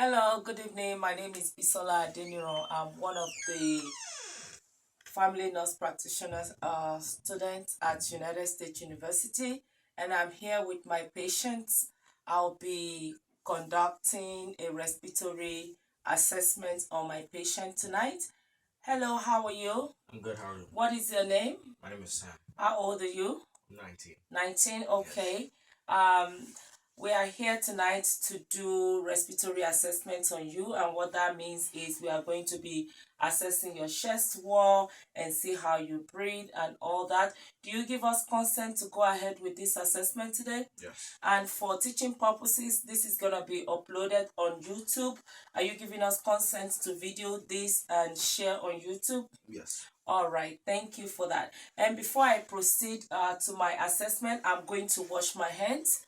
Hello, good evening. My name is Bisola Adeniro. I'm one of the family nurse practitioners students at United States University, and I'm here with my patients. I'll be conducting a respiratory assessment on my patient tonight. Hello, how are you? I'm good. How are you? What is your name? My name is Sam. How old are you? 19. 19, Yes. okay. Um, we are here tonight to do respiratory assessments on you, and what that means is we are going to be assessing your chest wall and see how you breathe and all that. Do you give us consent to go ahead with this assessment today? Yes. And for teaching purposes, this is going to be uploaded on YouTube. Are you giving us consent to video this and share on YouTube? Yes. All right, thank you for that. And before I proceed to my assessment, I'm going to wash my hands.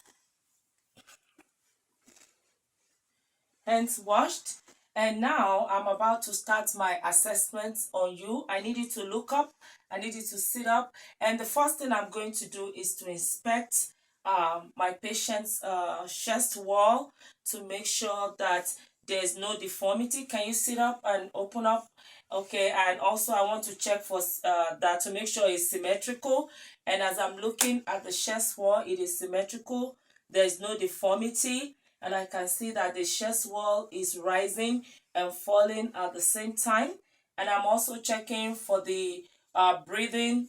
Hands washed. And now I'm about to start my assessment on you. I need you to look up. I need you to sit up. And the first thing I'm going to do is to inspect my patient's chest wall to make sure that there's no deformity. Can you sit up and open up? Okay, and also I want to check for that to make sure it's symmetrical. And as I'm looking at the chest wall, it is symmetrical. There's no deformity, and I can see that the chest wall is rising and falling at the same time. And I'm also checking for the breathing.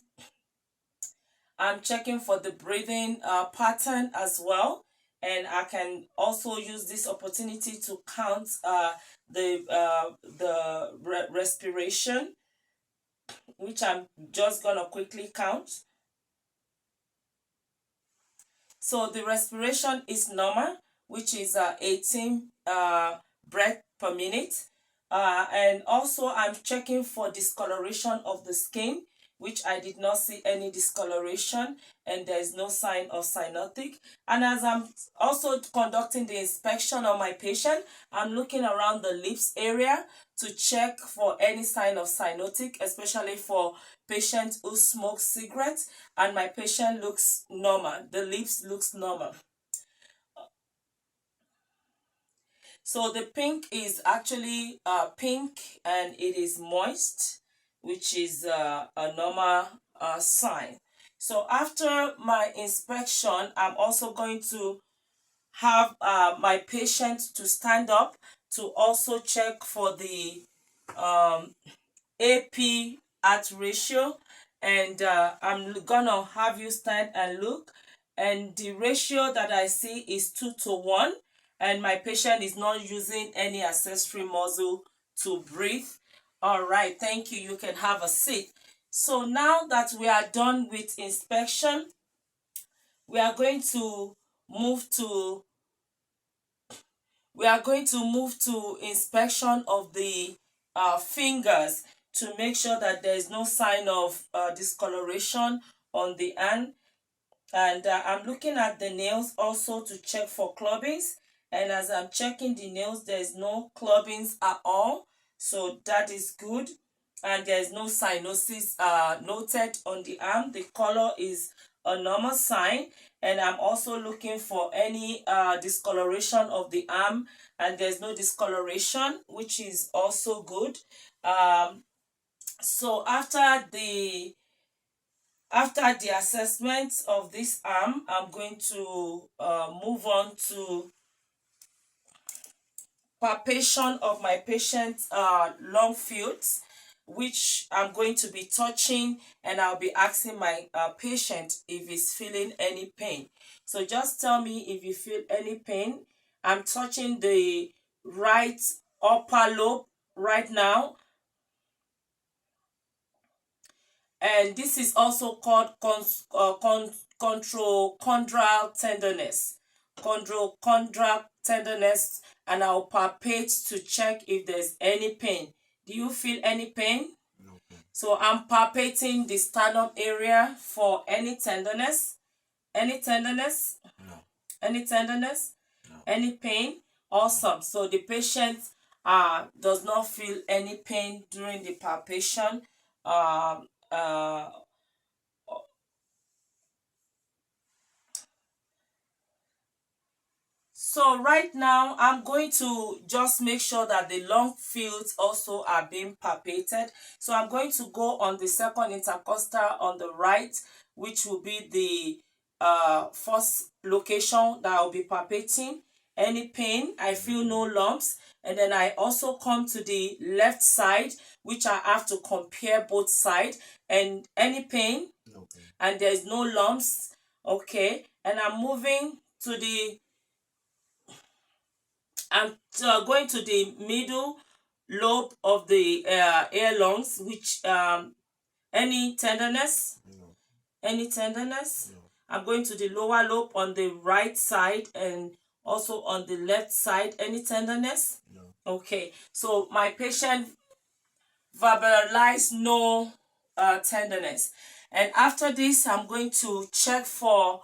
I'm checking for the breathing pattern as well. And I can also use this opportunity to count the respiration, which I'm just gonna quickly count. So the respiration is normal, which is 18 breath per minute. And also I'm checking for discoloration of the skin, which I did not see any discoloration, and there is no sign of cyanotic. And as I'm also conducting the inspection of my patient, I'm looking around the lips area to check for any sign of cyanotic, especially for patients who smoke cigarettes, and my patient looks normal. The lips looks normal. So the pink is actually pink and it is moist, which is a normal sign. So after my inspection, I'm also going to have my patient to stand up to also check for the AP at ratio, and I'm gonna have you stand and look, and the ratio that I see is 2 to 1, and my patient is not using any accessory muscle to breathe. All right, thank you. You can have a seat. So now that we are done with inspection, we are going to move to inspection of the fingers to make sure that there is no sign of discoloration on the hand. And I'm looking at the nails also to check for clubbings. And as I'm checking the nails, there is no clubbings at all. So that is good. And there is no cyanosis noted on the arm. The color is a normal sign. And I'm also looking for any discoloration of the arm, and there's no discoloration, which is also good. So after the assessment of this arm, I'm going to move on to palpation of my patient's lung fields, which I'm going to be touching, and I'll be asking my patient if he's feeling any pain. So just tell me if you feel any pain. I'm touching the right upper lobe right now, and this is also called chondrochondral tenderness. Chondrochondral tenderness, and I'll palpate to check if there's any pain. Do you feel any pain? No pain. So I'm palpating the sternum area for any tenderness. Any tenderness? No. Any tenderness? No. Any pain? Awesome. So the patient does not feel any pain during the palpation. Uh, So right now, I'm going to just make sure that the long fields also are being palpated. So I'm going to go on the second intercostal on the right, which will be the first location that I'll be palpating. Any pain, I feel no lumps. And then I also come to the left side, which I have to compare both sides. And any pain, okay, and there's no lumps, okay. And I'm moving to the I'm going to the middle lobe of the air lungs, which any tenderness, no. Any tenderness. No. I'm going to the lower lobe on the right side and also on the left side. Any tenderness? No. Okay, so my patient verbalized no tenderness, and after this, I'm going to check for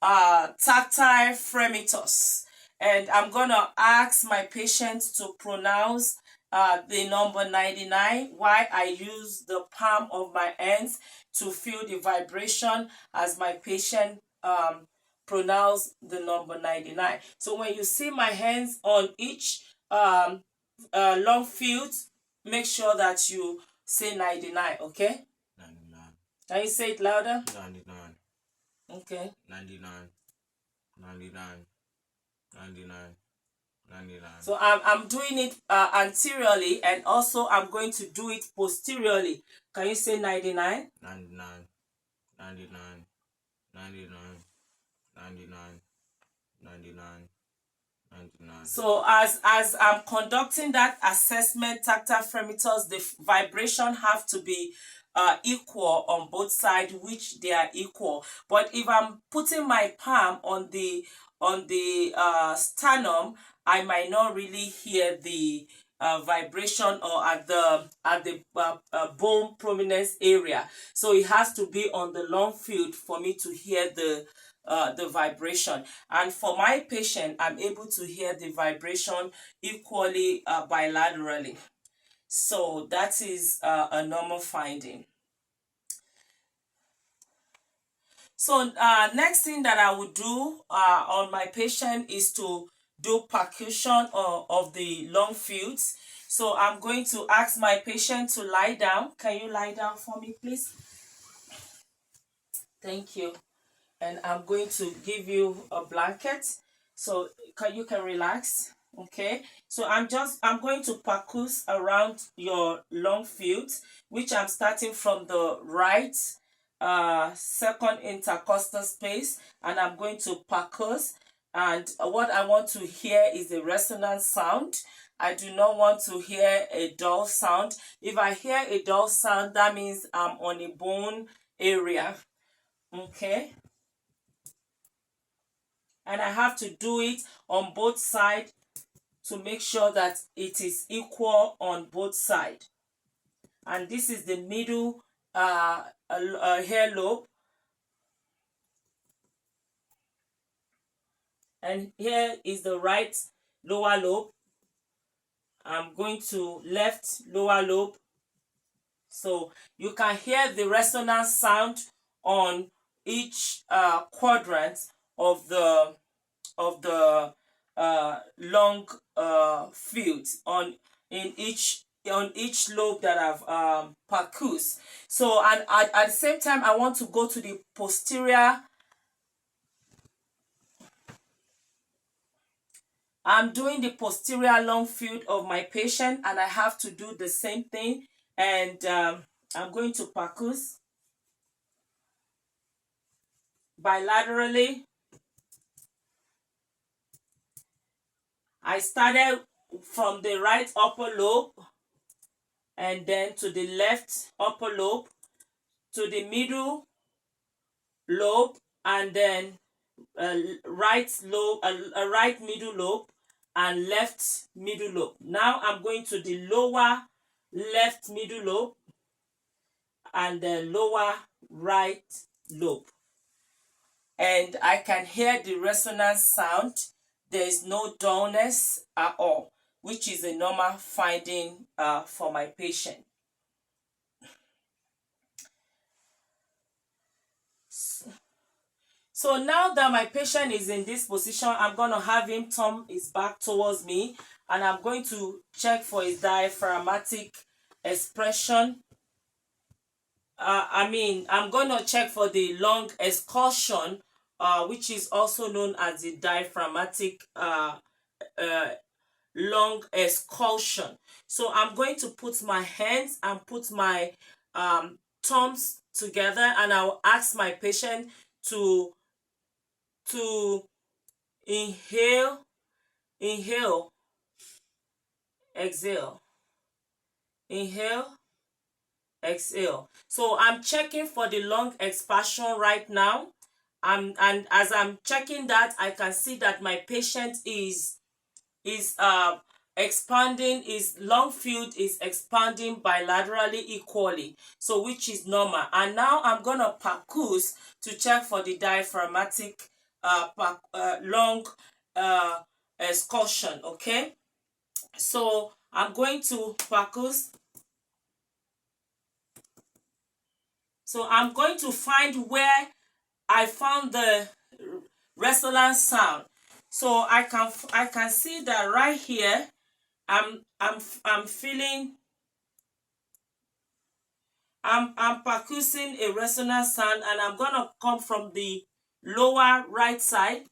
tactile fremitus, and I'm gonna ask my patient to pronounce the number 99 while I use the palm of my hands to feel the vibration as my patient pronounce the number 99. So when you see my hands on each long field, make sure that you say 99, okay? 99. Can you say it louder? 99. Okay. 99. 99. 99. 99. So I'm doing it anteriorly, and also I'm going to do it posteriorly. Can you say 99? 99. 99. 99. 99. 99. 99. So as I'm conducting that assessment, tactile fremitus, the vibration have to be equal on both sides, which they are equal. But if I'm putting my palm on the sternum, I might not really hear the vibration, or at the bone prominence area. So it has to be on the long field for me to hear the vibration. And for my patient, I'm able to hear the vibration equally bilaterally. So that is a normal finding. So next thing that I would do on my patient is to do percussion of the long fields. So I'm going to ask my patient to lie down. Can you lie down for me, please? Thank you. And I'm going to give you a blanket so you can relax. Okay, so I'm going to percuss around your long fields, which I'm starting from the right second intercostal space, and I'm going to percuss. And what I want to hear is a resonant sound. I do not want to hear a dull sound. If I hear a dull sound, that means I'm on a bone area. Okay, and I have to do it on both sides to make sure that it is equal on both sides. And this is the middle hair lobe, and here is the right lower lobe. I'm going to left lower lobe, so you can hear the resonance sound on each quadrant of the long field on each lobe that I've percussed. So, and at the same time, I want to go to the posterior. I'm doing the posterior long field of my patient, and I have to do the same thing. And I'm going to percuss bilaterally. I started from the right upper lobe, and then to the left upper lobe, to the middle lobe, and then right lobe, right middle lobe, and left middle lobe. Now I'm going to the lower left middle lobe and the lower right lobe, and I can hear the resonance sound. There is no dullness at all, which is a normal finding for my patient. So now that my patient is in this position, I'm going to have him turn his back towards me, and I'm going to check for his diaphragmatic expression. I'm going to check for the lung excursion, which is also known as the diaphragmatic lung excursion. So I'm going to put my hands and put my thumbs together, and I'll ask my patient to inhale, exhale, inhale, exhale. So I'm checking for the lung expansion right now. And as I'm checking that, I can see that my patient is expanding. His lung field is expanding bilaterally equally, so which is normal. And now I'm gonna percuss to check for the diaphragmatic lung excursion. Okay, so I'm going to percuss. So I'm going to find where I found the resonance sound. So I can see that right here. I'm feeling. I'm percussing a resonance sound, and I'm gonna come from the lower right side.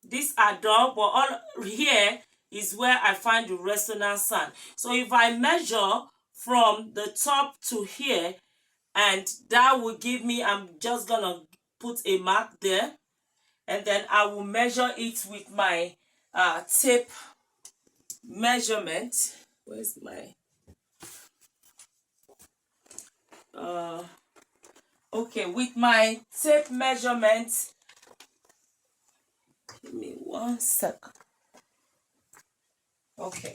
These are done, but all here is where I find the resonance sound. So if I measure from the top to here, and that will give me, I'm just gonna put a mark there, and then I will measure it with my tape measurement. Where's my okay, with my tape measurement. Give me 1 second. Okay,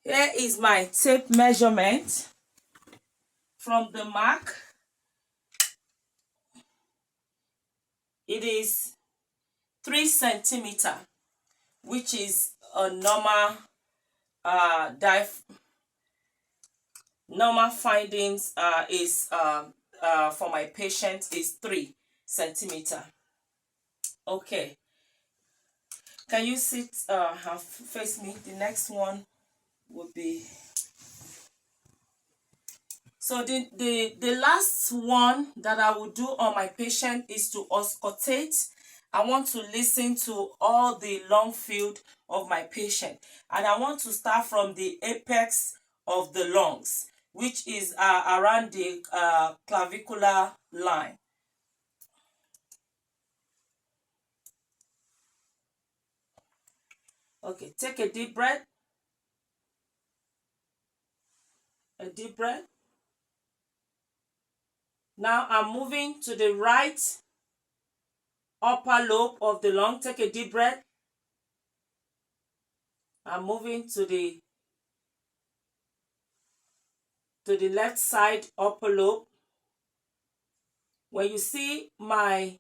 here is my tape measurement from the mark. It is 3 centimeter, which is a normal normal findings is for my patient is 3 centimeter. Okay, can you sit face me? The next one would be, so the last one that I will do on my patient is to auscultate. I want to listen to all the lung field of my patient, and I want to start from the apex of the lungs, which is around the clavicular line. Okay, take a deep breath. A deep breath. Now I'm moving to the right upper lobe of the lung. Take a deep breath. I'm moving to the left side upper lobe. When you see my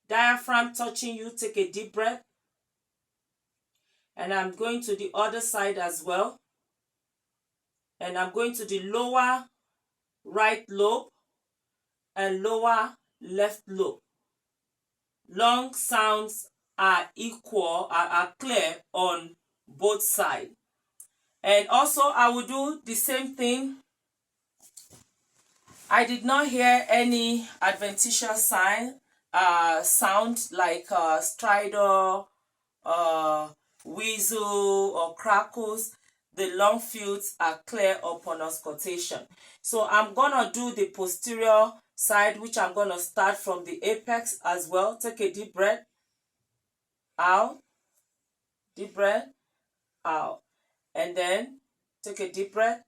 diaphragm touching you, take a deep breath. And I'm going to the other side as well. And I'm going to the lower right lobe and lower left lobe. Lung sounds are equal, are clear on both sides. And also I will do the same thing. I did not hear any adventitious sound like stridor, whistle, or crackles. The lung fields are clear upon auscultation. So I'm gonna do the posterior side, which I'm gonna start from the apex as well. Take a deep breath out, deep breath out, and then take a deep breath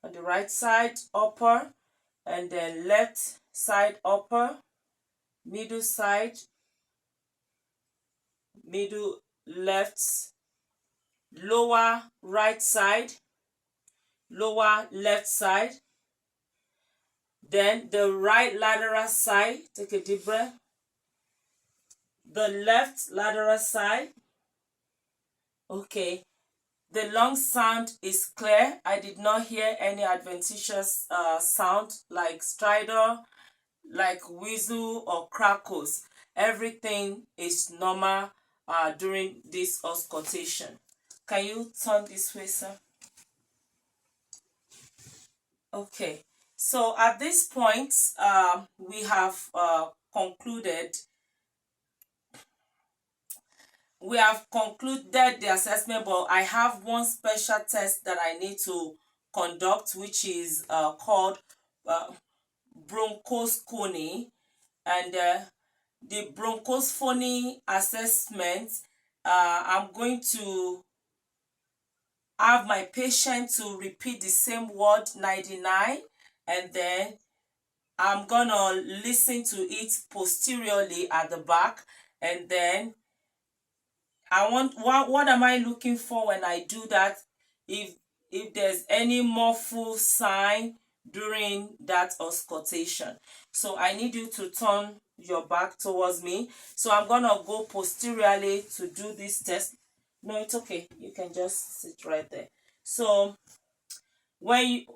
on the right side upper, and then left side upper, middle side, middle left, lower right side, lower left side, then the right lateral side. Take a deep breath. The left lateral side. Okay, the lung sound is clear. I did not hear any adventitious sound like stridor, like whistle or crackles. Everything is normal during this auscultation. Can you turn this way, sir? Okay. So at this point, we have concluded the assessment, but I have one special test that I need to conduct, which is called uh, bronchoscopy. And the bronchoscopy assessment, I'm going to have my patient to repeat the same word 99, and then I'm gonna listen to it posteriorly at the back, and then I want what am I looking for when I do that? If there's any muffled sign during that auscultation. So I need you to turn your back towards me. So I'm gonna go posteriorly to do this test. No, it's okay. You can just sit right there. So when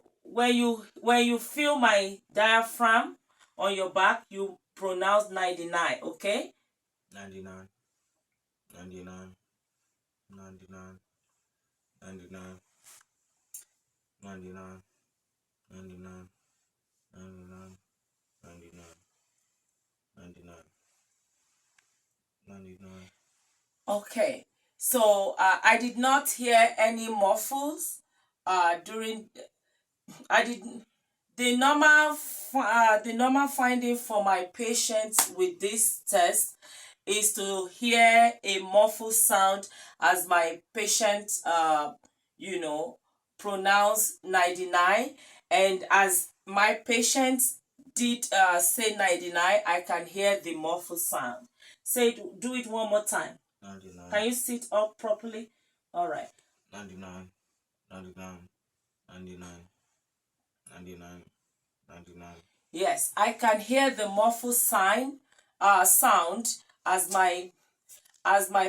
you feel my diaphragm on your back, you pronounce 99, okay? 99, 99, 99, 99, 99, 99, 99, 99, 99, 99. Okay. So I did not hear any muffles during. I didn't. The normal finding for my patients with this test is to hear a muffled sound as my patient you know pronounce 99, and as my patient did say 99, I can hear the muffled sound. Do it one more time. 99. Can you sit up properly? All right. 99, 99, 99, 99, 99. Yes, I can hear the muffled sound as my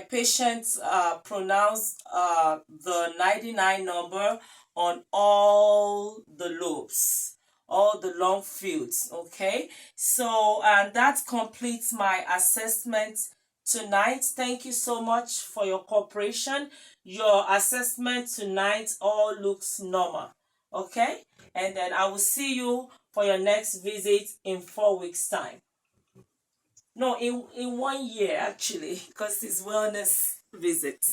patients pronounce the 99 number on all the lobes, all the lung fields. Okay, so and that completes my assessment tonight. Thank you so much for your cooperation. Your assessment tonight all looks normal. Okay, and then I will see you for your next visit in 4 weeks time. No, in 1 year actually, because it's wellness visit.